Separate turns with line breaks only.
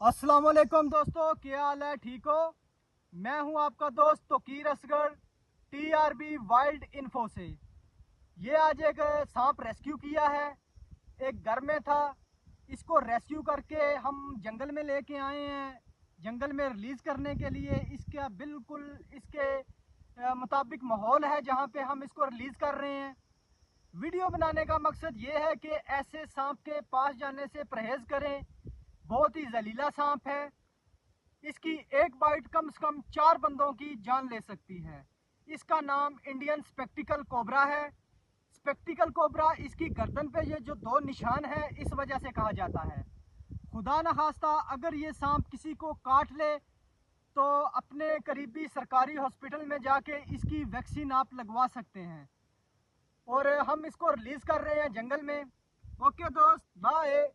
अस्सलाम वालेकुम दोस्तों, क्या हाल है? ठीक हो? मैं हूं आपका दोस्त Tauqeer Asghar, TRB wild info से। ये आज एक सांप रेस्क्यू किया है। एक घर में था, इसको रेस्क्यू करके हम जंगल में लेके आए हैं। जंगल में रिलीज़ करने के लिए इसका बिल्कुल इसके मुताबिक माहौल है जहाँ पे हम इसको रिलीज़ कर रहे हैं। वीडियो बनाने का मकसद ये है कि ऐसे सांप के पास जाने से परहेज़ करें। बहुत ही जहरीला सांप है। इसकी एक बाइट कम से कम 4 बंदों की जान ले सकती है। इसका नाम इंडियन स्पेक्टिकल कोबरा है। स्पेक्टिकल कोबरा, इसकी गर्दन पे ये जो 2 निशान है इस वजह से कहा जाता है। खुदा न खास्ता अगर ये सांप किसी को काट ले तो अपने करीबी सरकारी हॉस्पिटल में जाके इसकी वैक्सीन आप लगवा सकते हैं। और हम इसको रिलीज़ कर रहे हैं जंगल में। ओके दोस्त, बाय।